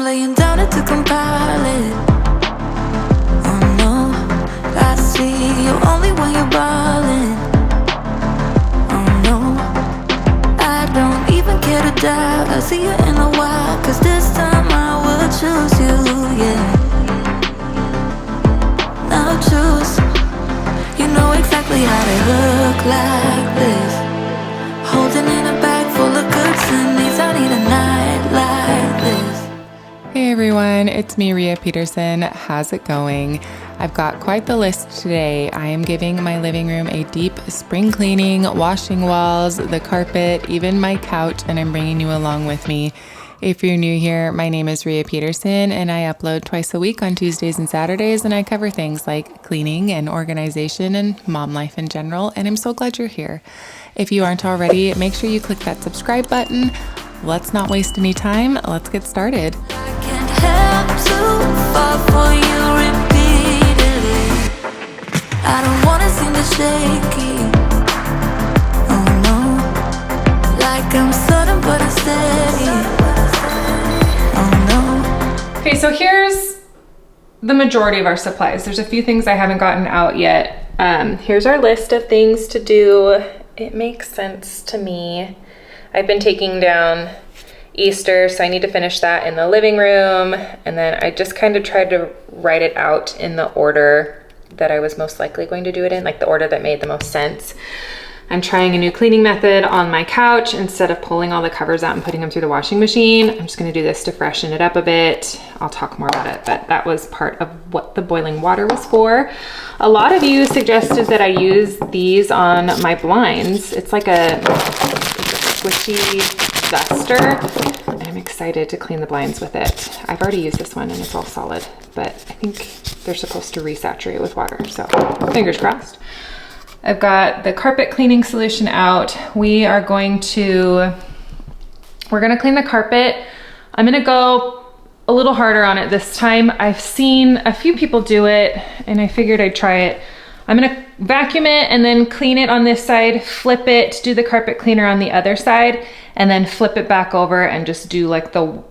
laying down it to compile it. Oh no, I see you only when you're ballin'. Oh no, I don't even care to doubt. I'll see you in a while, cause this time I will choose you, yeah. Now choose. You know exactly how they look like this. Holding in a bag full of goods and needs. I need a night like this. Hey everyone, it's me, Rhea Peterson. How's it going? I've got quite the list today. I am giving my living room a deep spring cleaning, washing walls, the carpet, even my couch, and I'm bringing you along with me. If you're new here, my name is Rhea Peterson and I upload twice a week on Tuesdays and Saturdays, and I cover things like cleaning and organization and mom life in general, and I'm so glad you're here. If you aren't already, make sure you click that subscribe button. Let's not waste any time. Let's get started. I can't help to fall for you repeatedly. I don't wanna seem to shaky. Oh no, like I'm sudden but I'm steady. Okay, so here's the majority of our supplies. There's a few things I haven't gotten out yet. Here's our list of things to do. It makes sense to me. I've been taking down Easter, so I need to finish that in the living room. And then I just kind of tried to write it out in the order that I was most likely going to do it in, like the order that made the most sense. I'm trying a new cleaning method on my couch. Instead of pulling all the covers out and putting them through the washing machine, I'm just gonna do this to freshen it up a bit. I'll talk more about it, but that was part of what the boiling water was for. A lot of you suggested that I use these on my blinds. It's like a squishy duster. I'm excited to clean the blinds with it. I've already used this one and it's all solid, but I think they're supposed to resaturate with water, so fingers crossed. I've got the carpet cleaning solution out. We're gonna clean the carpet. I'm gonna go a little harder on it this time. I've seen a few people do it and I figured I'd try it. I'm gonna vacuum it and then clean it on this side, flip it, do the carpet cleaner on the other side, and then flip it back over and just do like the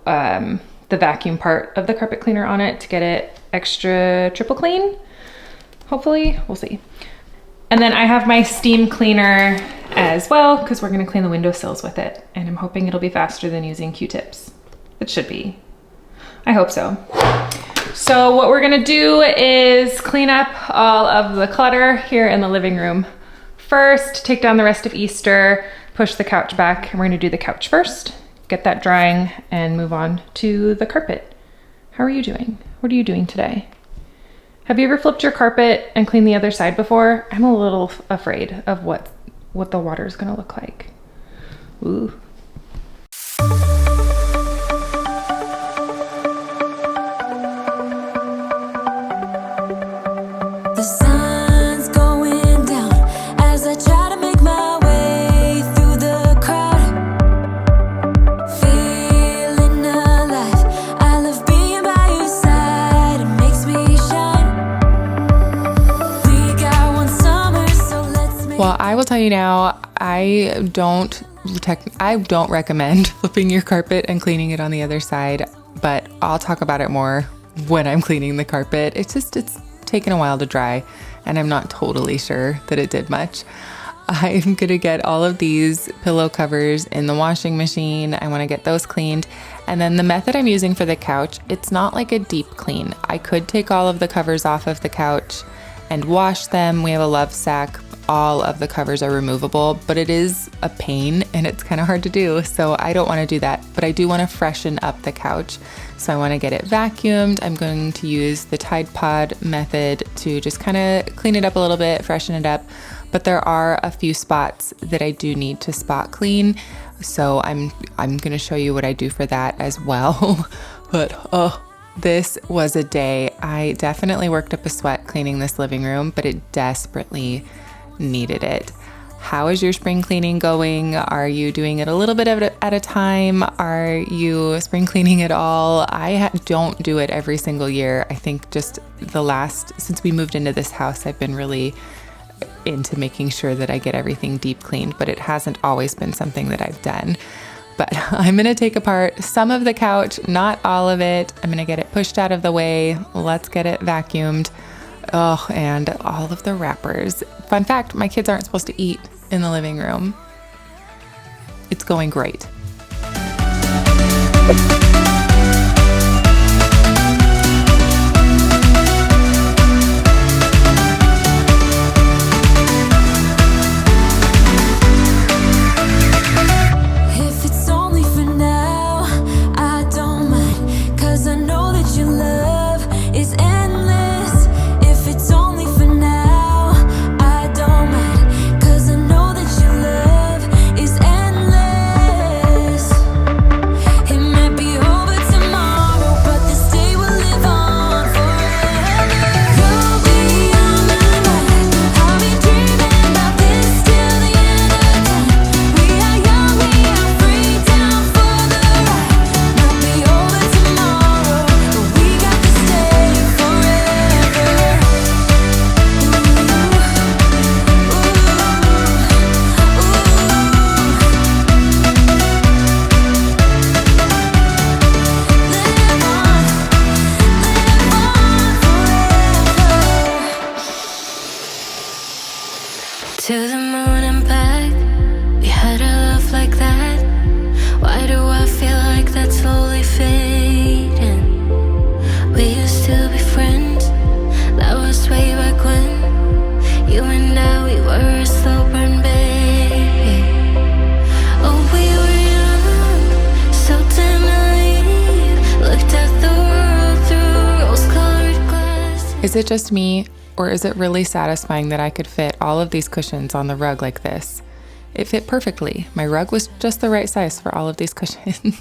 vacuum part of the carpet cleaner on it to get it extra triple clean. Hopefully, we'll see. And then I have my steam cleaner as well, because we're gonna clean the windowsills with it. And I'm hoping it'll be faster than using Q-tips. It should be. I hope so. So what we're gonna do is clean up all of the clutter here in the living room first, take down the rest of Easter, push the couch back, and we're gonna do the couch first, get that drying, and move on to the carpet. How are you doing? What are you doing today? Have you ever flipped your carpet and cleaned the other side before? I'm a little afraid of what the water is gonna look like. Ooh. The sun's going down as I try to make my way through the crowd. Feeling alive, I love being by your side. It makes me shine. We got one summer, so let's make. Well, I will tell you now, I don't recommend flipping your carpet and cleaning it on the other side, but I'll talk about it more when I'm cleaning the carpet. It's taken a while to dry and I'm not totally sure that it did much. I'm gonna get all of these pillow covers in the washing machine. I wanna get those cleaned. And then the method I'm using for the couch, it's not like a deep clean. I could take all of the covers off of the couch and wash them. We have a love sack. All of the covers are removable, but it is a pain and it's kind of hard to do. So I don't want to do that, but I do want to freshen up the couch. So I want to get it vacuumed. I'm going to use the Tide Pod method to just kind of clean it up a little bit, freshen it up. But there are a few spots that I do need to spot clean. So I'm going to show you what I do for that as well. But oh, this was a day. I definitely worked up a sweat cleaning this living room, but it desperately needed it. How is your spring cleaning going? Are you doing it a little bit at a time? Are you spring cleaning at all? I don't do it every single year. I think just since we moved into this house, I've been really into making sure that I get everything deep cleaned, but it hasn't always been something that I've done. But I'm gonna take apart some of the couch, not all of it. I'm gonna get it pushed out of the way. Let's get it vacuumed. Oh, and all of the wrappers. Fun fact, my kids aren't supposed to eat in the living room. It's going great. To the moon and back, we had a love like that. Why do I feel like that's slowly fading? We used to be friends, that was way back when. You and I, we were a slow burn, baby. Oh, we were young, so damn naive. Looked at the world through rose-colored glasses. Is it just me? Or is it really satisfying that I could fit all of these cushions on the rug like this? It fit perfectly. My rug was just the right size for all of these cushions.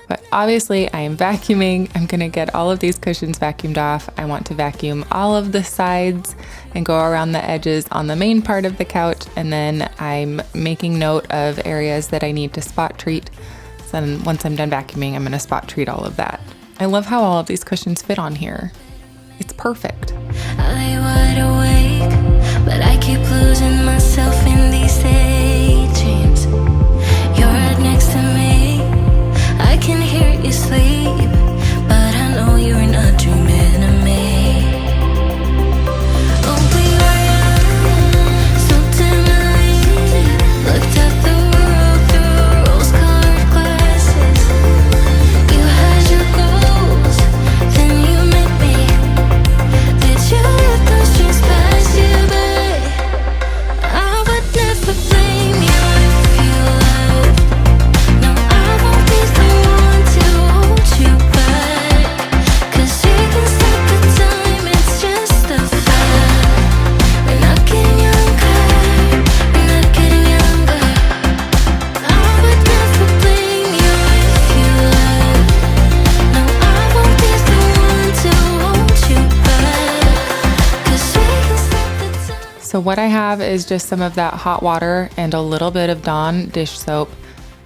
But obviously I am vacuuming. I'm gonna get all of these cushions vacuumed off. I want to vacuum all of the sides and go around the edges on the main part of the couch. And then I'm making note of areas that I need to spot treat. So then once I'm done vacuuming, I'm gonna spot treat all of that. I love how all of these cushions fit on here. It's perfect. I lay wide awake, but I keep losing myself in these daydreams. You're right next to me, I can hear you sleep, but I know you're not dreaming of me. Oh, we were young, so damn naive. Looked at the world through rose-colored glasses. You had your goals, then you met me. Did you let those dreams pass you by? I would never blame you if you left. No, I won't be the one to hold you back. 'Cause we can stop the time, it's just a fact. We're not getting younger, we're not getting younger. I would never blame you if you left. No, I won't be the one to hold you back. 'Cause we can stop the time. So what I have is just some of that hot water and a little bit of Dawn dish soap,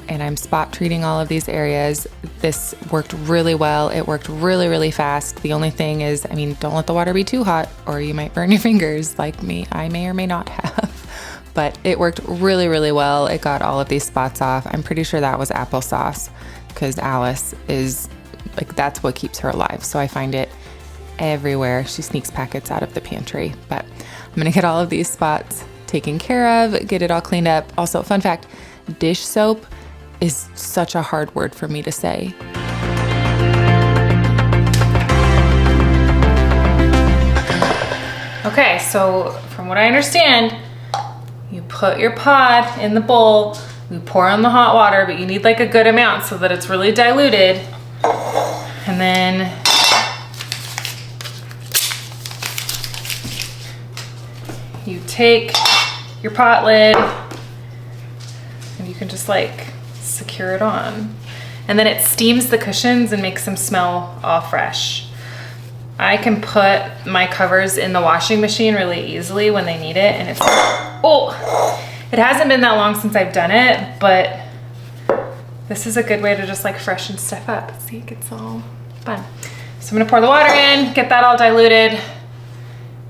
and I'm spot treating all of these areas. This worked really well. It worked really, really fast. The only thing is, I mean, don't let the water be too hot or you might burn your fingers like me. I may or may not have. But it worked really, really well. It got all of these spots off. I'm pretty sure that was applesauce because Alice is like, that's what keeps her alive. So I find it everywhere. She sneaks packets out of the pantry. But I'm gonna get all of these spots taken care of, get it all cleaned up. Also, fun fact, dish soap is such a hard word for me to say. Okay, so from what I understand, you put your pod in the bowl, you pour on the hot water, but you need like a good amount so that it's really diluted. And then you take your pot lid and you can just like secure it on. And then it steams the cushions and makes them smell all fresh. I can put my covers in the washing machine really easily when they need it, and it's, oh, it hasn't been that long since I've done it, but this is a good way to just like freshen stuff up. See, it gets all fun. So I'm gonna pour the water in, get that all diluted,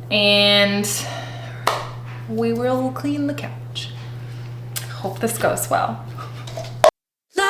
and we will clean the couch. Hope this goes well. La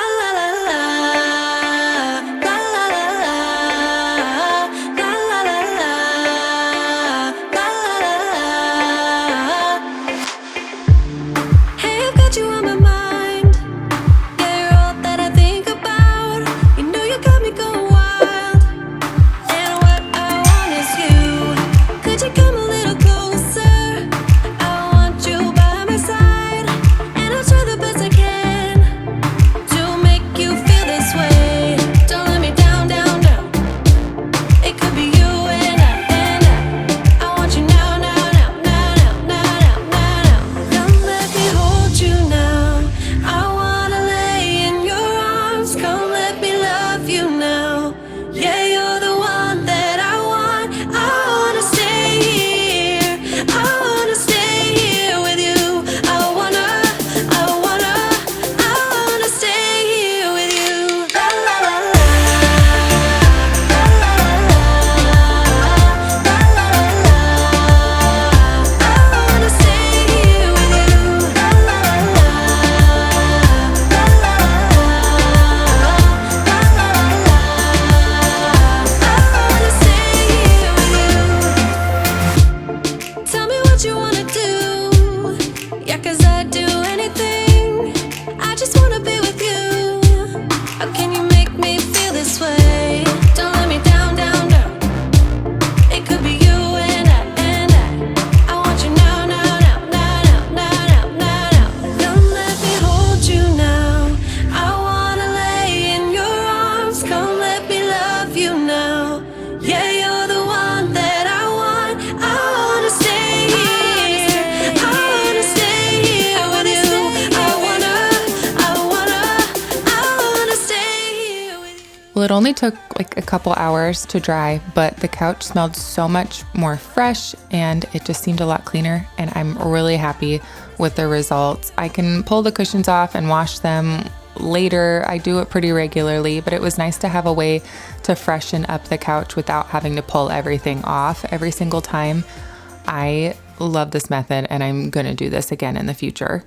only took like a couple hours to dry, but the couch smelled so much more fresh and it just seemed a lot cleaner, and I'm really happy with the results. I can pull the cushions off and wash them later. I do it pretty regularly, but it was nice to have a way to freshen up the couch without having to pull everything off every single time. I love this method and I'm gonna do this again in the future.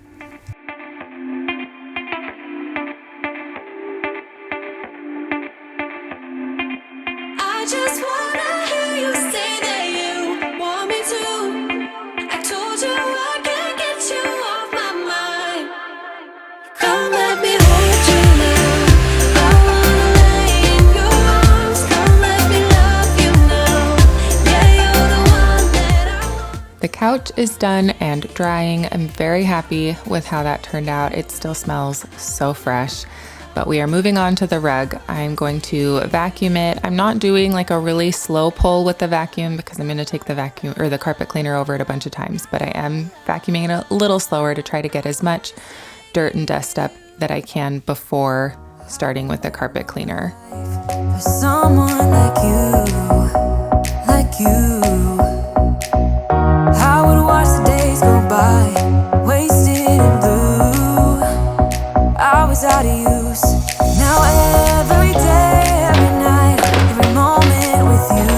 I just wanna hear you say that you want me to. I told you I can't get you off my mind. Come let me hold you now. I wanna lay in your arms. Come let me love you now. Yeah, you're the one that I want. The couch is done and drying. I'm very happy with how that turned out. It still smells so fresh. But we are moving on to the rug. I'm going to vacuum it. I'm not doing like a really slow pull with the vacuum because I'm going to take the vacuum or the carpet cleaner over it a bunch of times, but I am vacuuming it a little slower to try to get as much dirt and dust up that I can before starting with the carpet cleaner. For someone like you, I would watch the days go by, wasted in blue. I was out of use. Now every day, every night, every moment with you,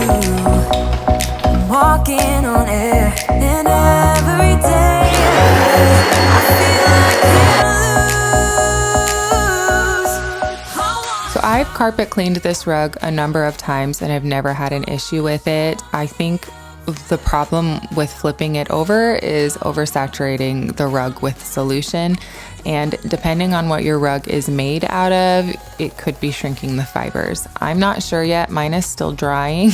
I'm walking on air. And every day, I feel like I can't lose. So I've carpet cleaned this rug a number of times and I've never had an issue with it. I think the problem with flipping it over is oversaturating the rug with solution, and depending on what your rug is made out of, it could be shrinking the fibers. I'm not sure yet. Mine is still drying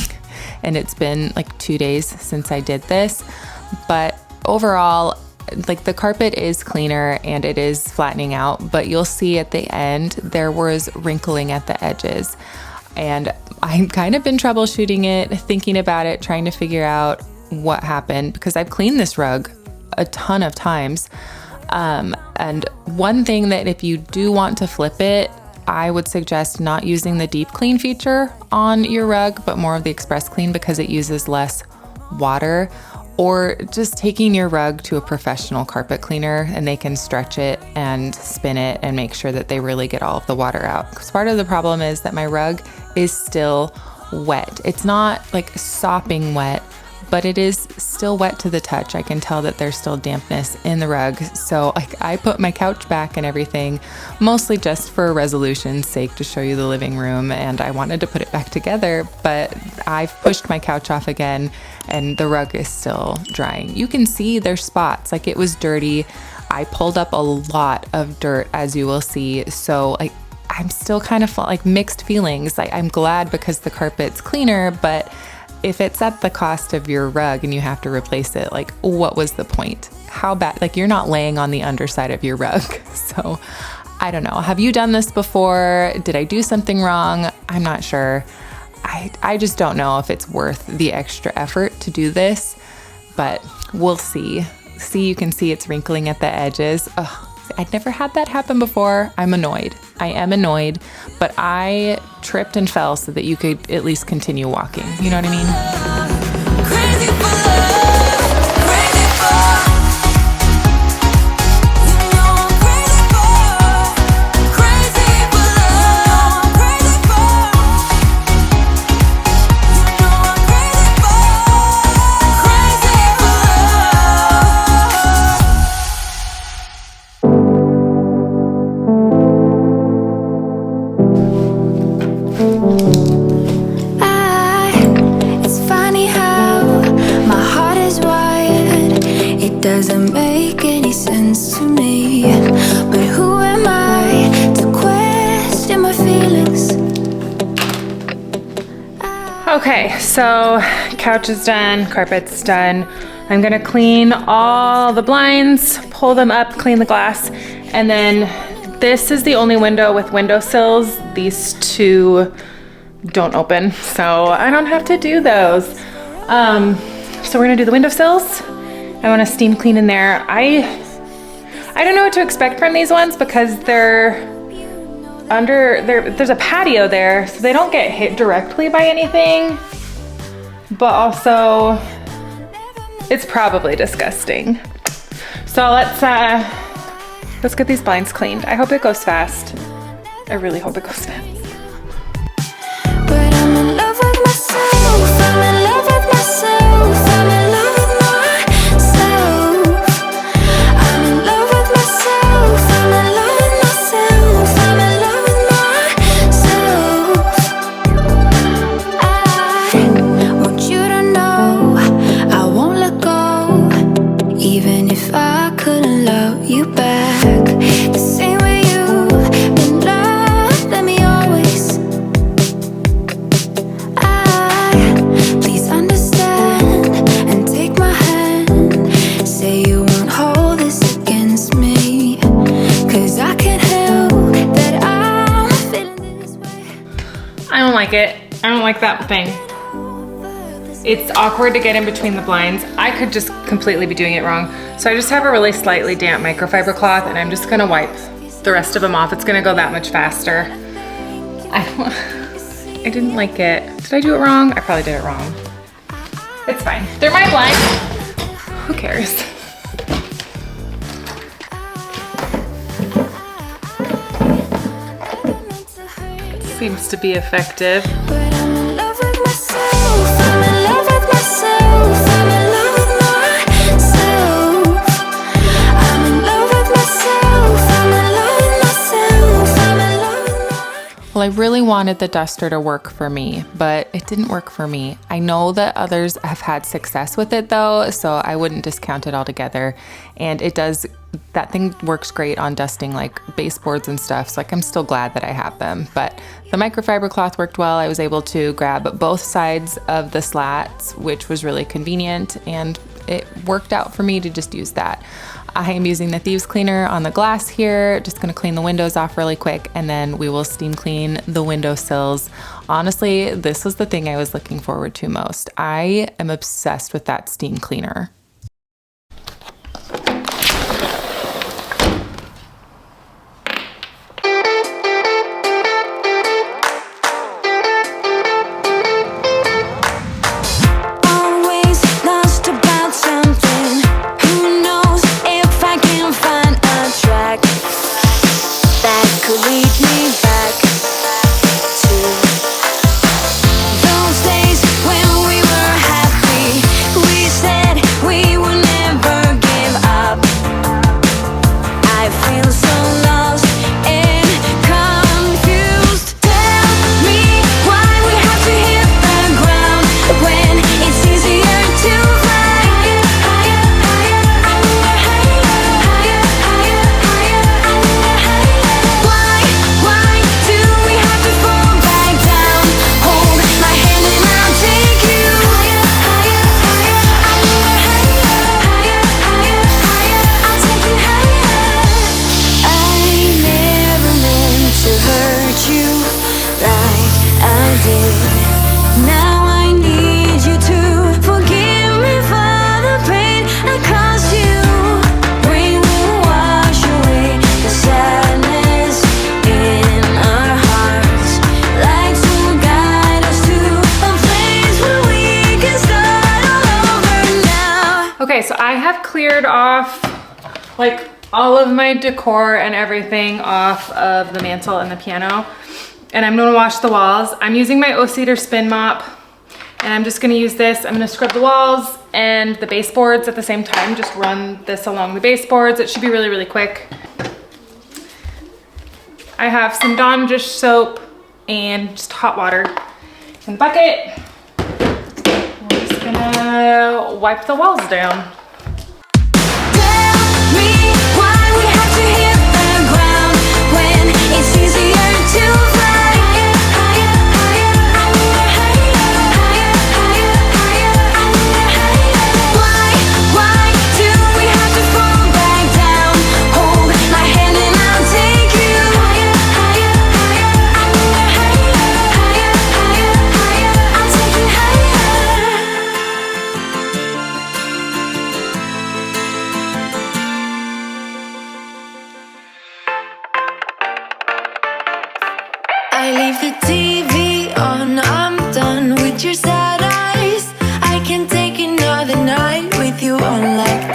and it's been like 2 days since I did this, but overall, like the carpet is cleaner and it is flattening out, but you'll see at the end there was wrinkling at the edges. And I've kind of been troubleshooting it, thinking about it, trying to figure out what happened because I've cleaned this rug a ton of times. And one thing that if you do want to flip it, I would suggest not using the deep clean feature on your rug, but more of the express clean because it uses less water, or just taking your rug to a professional carpet cleaner and they can stretch it and spin it and make sure that they really get all of the water out. Because part of the problem is that my rug is still wet. It's not like sopping wet, but it is still wet to the touch. I can tell that there's still dampness in the rug. So like I put my couch back and everything, mostly just for resolution's sake to show you the living room, and I wanted to put it back together, but I've pushed my couch off again and the rug is still drying. You can see there's spots, like it was dirty. I pulled up a lot of dirt, as you will see. So like I'm still kind of like mixed feelings. Like I'm glad because the carpet's cleaner, but if it's at the cost of your rug and you have to replace it, like what was the point? How bad? Like you're not laying on the underside of your rug. So I don't know. Have you done this before? Did I do something wrong? I'm not sure. I just don't know if it's worth the extra effort to do this, but we'll see. See, you can see it's wrinkling at the edges. Ugh. I'd never had that happen before. I'm annoyed. I am annoyed, but I tripped and fell so that you could at least continue walking. You know what I mean? Crazy for love, crazy for. You know I'm crazy for, crazy for love, crazy for. You know I'm crazy for, crazy for It's funny how my heart is wired. It doesn't make any sense to me. But who am I to question my feelings? Okay, so couch is done, carpet's done. I'm gonna clean all the blinds, pull them up, clean the glass, and then this is the only window with window sills. These two don't open, so I don't have to do those. So we're gonna do the window sills. I wanna steam clean in there. I don't know what to expect from these ones because they're under there's a patio there, so they don't get hit directly by anything, but also it's probably disgusting. So let's get these blinds cleaned. I hope it goes fast. I really hope it goes fast. But I'm in love with myself. I'm in love with myself. I'm in love with myself. I'm in love with myself. I'm in love with myself. I'm in love with myself. I want you to know I won't let go, even if I couldn't love you back the same way you've been loved. Let me always. Please understand and take my hand. Say you won't hold this against me, 'cause I can't help that I'm feeling this way. I don't like it. I don't like that thing. It's awkward to get in between the blinds. I could just completely be doing it wrong. So I just have a really slightly damp microfiber cloth, and I'm just gonna wipe the rest of them off. It's gonna go that much faster. I didn't like it. Did I do it wrong? I probably did it wrong. It's fine. They're my blinds. Who cares? Seems to be effective. But I'm in love with myself. I'm in love with myself. I'm in love with myself. I'm in love with myself. I'm in love with myself. I'm in love with myself. Well, I really wanted the duster to work for me, but it didn't work for me. I know that others have had success with it though, so I wouldn't discount it altogether. And it does, that thing works great on dusting like baseboards and stuff, so like I'm still glad that I have them. But the microfiber cloth worked well. I was able to grab both sides of the slats, which was really convenient, and it worked out for me to just use that. I am using the thieves cleaner on the glass here, just gonna clean the windows off really quick, and then we will steam clean the window sills. Honestly, this was the thing I was looking forward to most. I am obsessed with that steam cleaner. Always lost about something. Who knows if I can find a track that could lead me back to those days when we were happy. We said we would never give up. I feel so lost and confused. Tell me why we have to hit the ground when it's easier to fly higher, higher, higher, higher, higher, higher, higher. Why do we have to fall back down? Hold my hand and I'll take you higher, higher, higher, higher, higher, higher. I'll take you higher. I never meant to hurt you like I did. Now I need you to forgive me for the pain I caused you. Rain will wash away the sadness in our hearts. Lights will guide us to a place where we can start all over now. Okay, so I have cleared off like all of my decor and everything off of the mantle and the piano, and I'm gonna wash the walls. I'm using my O-Cedar spin mop, and I'm just gonna use this. I'm gonna scrub the walls and the baseboards at the same time. Just run this along the baseboards. It should be really, really quick. I have some Dawn dish soap and just hot water in the bucket. We're just gonna wipe the walls down. Tell me why we have to hit the ground when it's easier to fly higher, higher, higher, higher, higher, higher, higher, higher. Why do we have to fall back down? Hold my hand and I'll take you higher, higher, higher, higher, higher, higher, higher. I'll take you higher.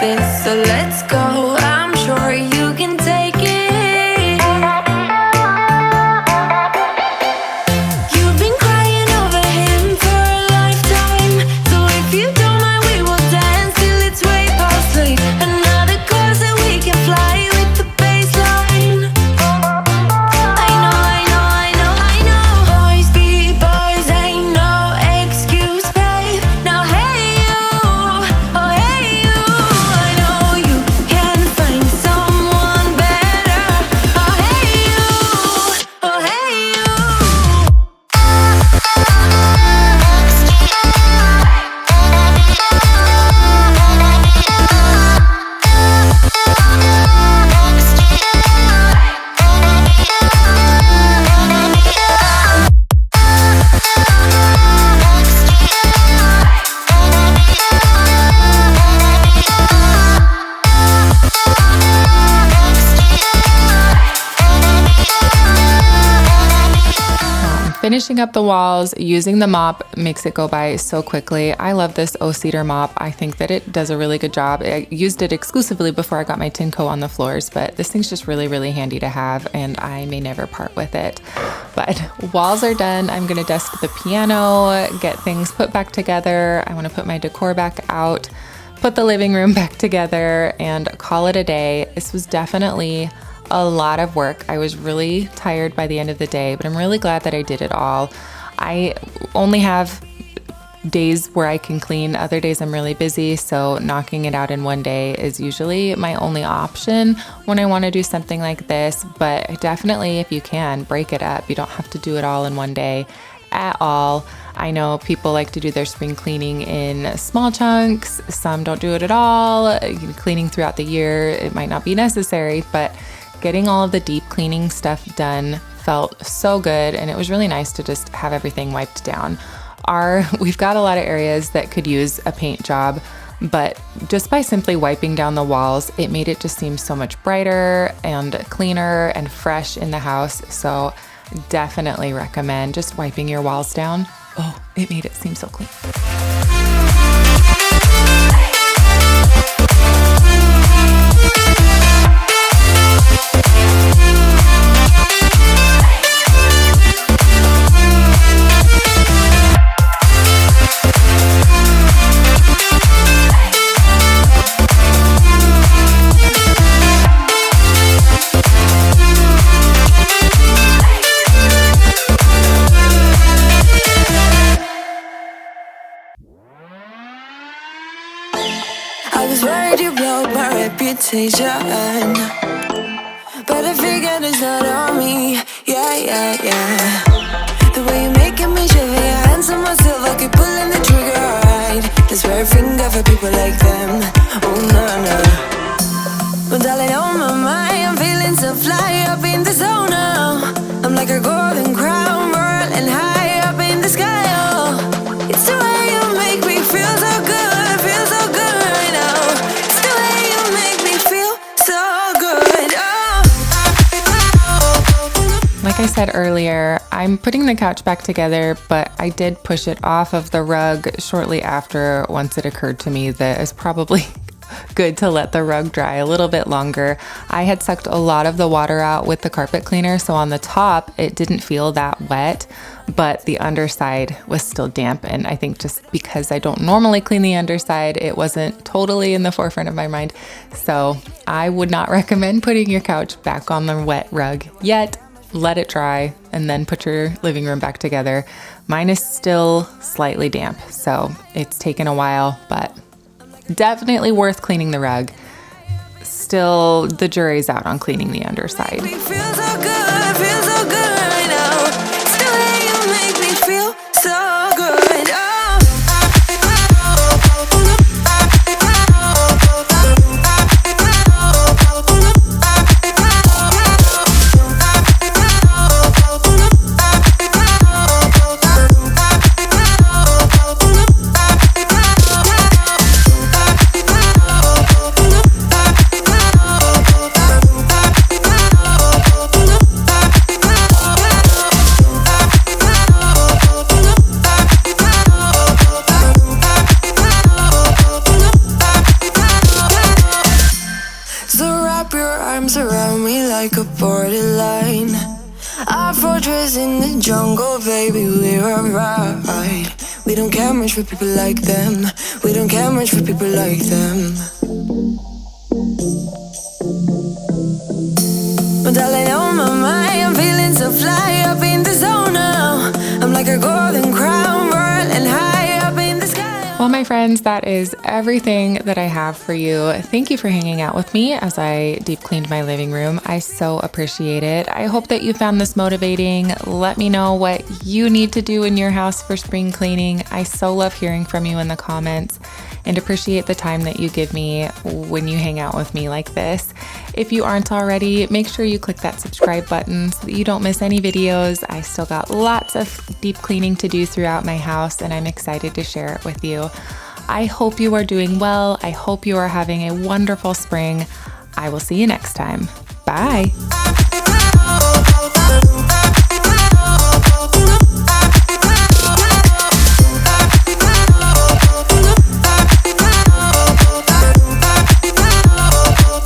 this, so let's go. I'm sure you can take it. You've been crying over him for a lifetime, so if you don't mind, we will dance till it's way past late. Another course that we can fly with the baseline. I know, I know, I know, I know. Boys be boys, ain't no excuse, babe. Now hey you, oh hey you, I know you can find someone better. Oh hey you, oh hey you. Finishing up the walls, using the mop makes it go by so quickly. I love this O-Cedar mop. I think that it does a really good job. I used it exclusively before I got my Tinco on the floors, but this thing's just really, really handy to have, and I may never part with it. But walls are done. I'm gonna dust the piano, get things put back together. I wanna put my decor back out, put the living room back together, and call it a day. This was definitely a lot of work. I was really tired by the end of the day, but I'm really glad that I did it all. I only have days where I can clean. Other days I'm really busy, so knocking it out in one day is usually my only option when I want to do something like this. But definitely, if you can, break it up. You don't have to do it all in one day at all. I know people like to do their spring cleaning in small chunks. Some don't do it at all. Cleaning throughout the year, it might not be necessary, but getting all of the deep cleaning stuff done felt so good, and it was really nice to just have everything wiped down. We've got a lot of areas that could use a paint job, but just by simply wiping down the walls, it made it just seem so much brighter and cleaner and fresh in the house. So definitely recommend just wiping your walls down. Oh, it made it seem so clean. I was worried you broke my reputation, but I figured it's not on me. Yeah, yeah, yeah. The way you're making me shiver, your hands on myself, I keep pulling the trigger, alright. This red finger for people like them. Oh, no, no. But darling, on my mind, I'm feeling so fly up in the zone now. I'm like a golden crown, whirling high up in the sky, oh. It's the way you make me feel so good, feel so good. Like I said earlier, I'm putting the couch back together, but I did push it off of the rug shortly after once it occurred to me that it's probably good to let the rug dry a little bit longer. I had sucked a lot of the water out with the carpet cleaner, so on the top, it didn't feel that wet, but the underside was still damp. And I think just because I don't normally clean the underside, it wasn't totally in the forefront of my mind. So I would not recommend putting your couch back on the wet rug yet. Let it dry and then put your living room back together. Mine is still slightly damp, so it's taken a while, but definitely worth cleaning the rug. Still, the jury's out on cleaning the underside. Feel so good, feel so good right now. Still way you make me feel so good. Oh. arms around me like a borderline. Our fortress in the jungle, baby, we're alright. We don't care much for people like them. We don't care much for people like them. But darling, on my mind, I'm feeling so fly up in the zone now. I'm like a golden crown, whirling high up in the sky. Well, my friends, that is everything that I have for you. Thank you for hanging out with me as I deep cleaned my living room. I so appreciate it. I hope that you found this motivating. Let me know what you need to do in your house for spring cleaning. I so love hearing from you in the comments and appreciate the time that you give me when you hang out with me like this. If you aren't already, make sure you click that subscribe button so that you don't miss any videos. I still got lots of deep cleaning to do throughout my house, and I'm excited to share it with you. I hope you are doing well. I hope you are having a wonderful spring. I will see you next time. Bye.